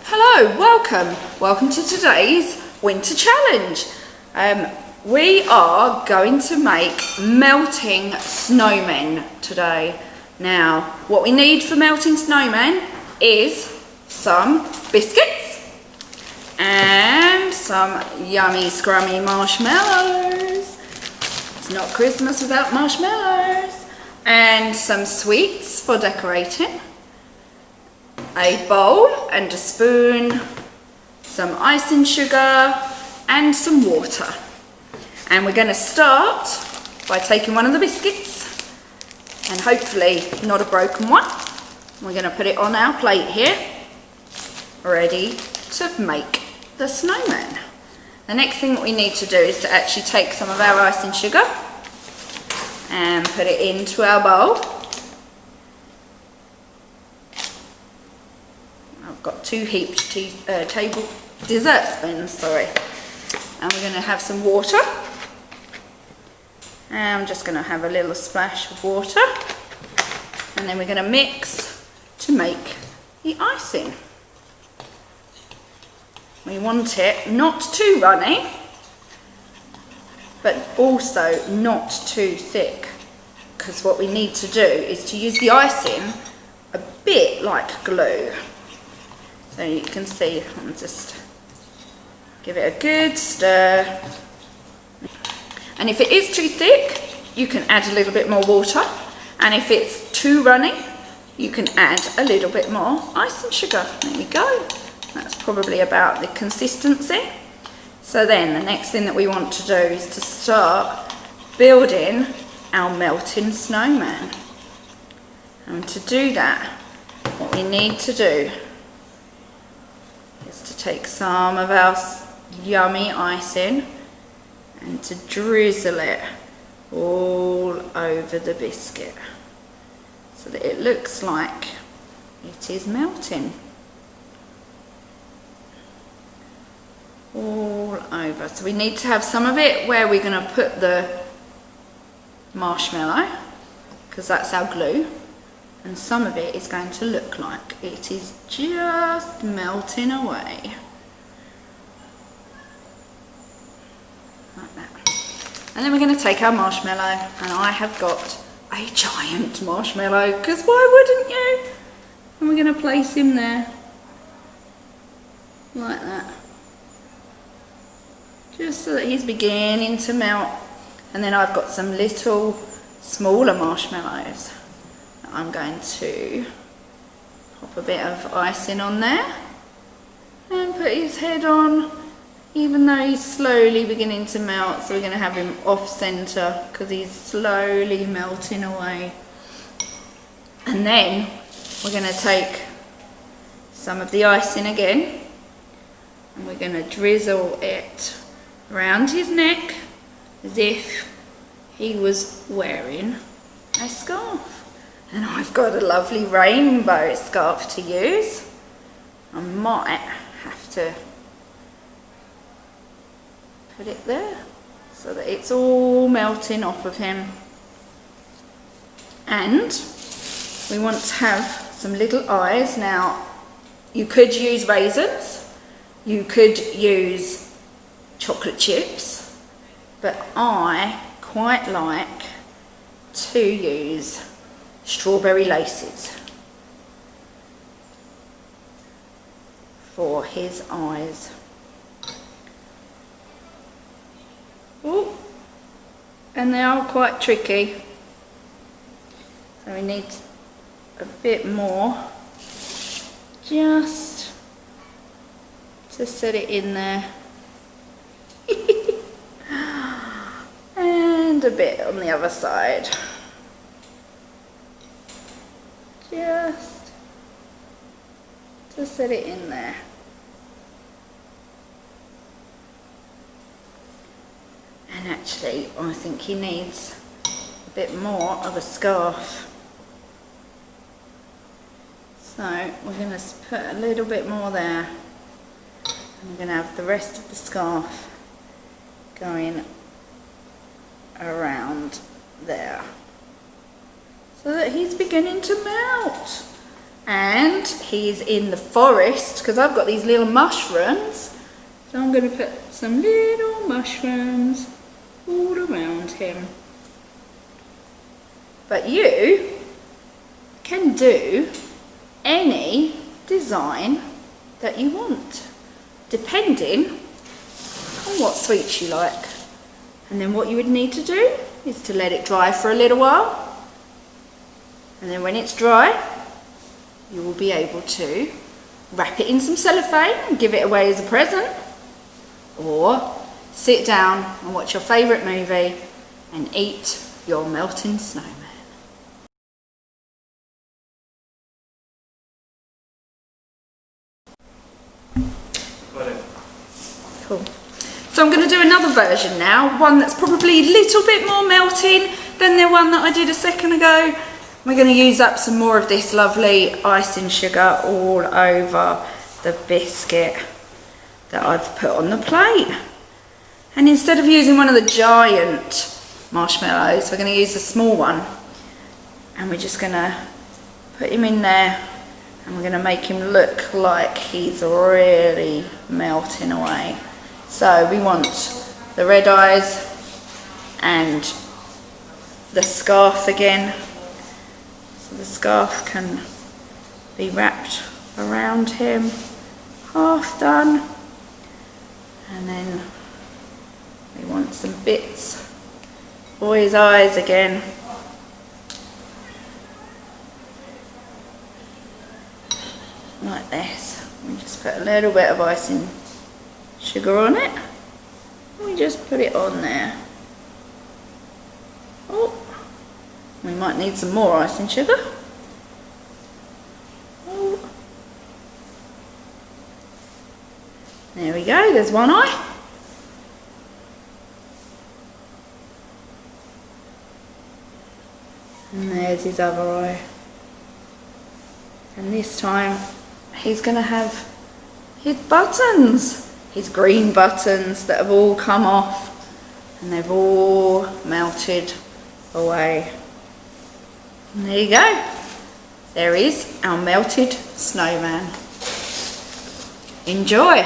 Hello, welcome to today's winter challenge. We are going to make melting snowmen today. Now, what we need for melting snowmen is some biscuits and some yummy scrummy marshmallows. It's not Christmas without marshmallows. And some sweets for decorating. A bowl and a spoon, some icing sugar and some water. And we're going to start by taking one of the biscuits, and hopefully not a broken one. We're going to put it on our plate here, ready to make the snowman. The next thing that we need to do is to actually take some of our icing sugar and put it into our bowl. Got two heaped table dessert spoons, sorry. And we're going to have some water. And I'm just going to have a little splash of water. And then we're going to mix to make the icing. We want it not too runny, but also not too thick. Because what we need to do is to use the icing a bit like glue. So you can see, I'll just give it a good stir. And if it is too thick, you can add a little bit more water. And if it's too runny, you can add a little bit more icing sugar. There we go. That's probably about the consistency. So then the next thing that we want to do is to start building our melting snowman. And to do that, what we need to do is to take some of our yummy icing and to drizzle it all over the biscuit so that it looks like it is melting all over. So we need to have some of it where we're going to put the marshmallow, because that's our glue. And some of it is going to look like it is just melting away. Like that. And then we're going to take our marshmallow, and I have got a giant marshmallow, because why wouldn't you? And we're going to place him there. Like that. Just so that he's beginning to melt. And then I've got some little smaller marshmallows. I'm going to pop a bit of icing on there and put his head on, even though he's slowly beginning to melt. So we're going to have him off centre because he's slowly melting away. And then we're going to take some of the icing again and we're going to drizzle it around his neck as if he was wearing a scarf. And I've got a lovely rainbow scarf to use. I might have to put it there so that it's all melting off of him. And we want to have some little eyes. Now, you could use raisins, you could use chocolate chips, but I quite like to use strawberry laces for his eyes. Ooh. And they are quite tricky, so we need a bit more just to set it in there. And a bit on the other side. Just to set it in there. And actually, I think he needs a bit more of a scarf. So we're going to put a little bit more there. And we're going to have the rest of the scarf going around there, so that he's beginning to melt. And he's in the forest because I've got these little mushrooms. So I'm going to put some little mushrooms all around him. But you can do any design that you want, depending on what sweets you like. And then what you would need to do is to let it dry for a little while. And then when it's dry, you will be able to wrap it in some cellophane and give it away as a present. Or sit down and watch your favourite movie and eat your melting snowman. Got it. Cool. So I'm going to do another version now, one that's probably a little bit more melting than the one that I did a second ago. We're going to use up some more of this lovely icing sugar all over the biscuit that I've put on the plate. And instead of using one of the giant marshmallows, we're going to use a small one. And we're just going to put him in there and we're going to make him look like he's really melting away. So we want the red eyes and the scarf again. So the scarf can be wrapped around him, half done. And then we want some bits for his eyes again. Like this. We just put a little bit of icing sugar on it. We just put it on there. Oh, we might need some more icing sugar. Oh. There we go, there's one eye. And there's his other eye. And this time he's going to have his buttons. His green buttons that have all come off and they've all melted away. And there you go. There is our melted snowman. Enjoy.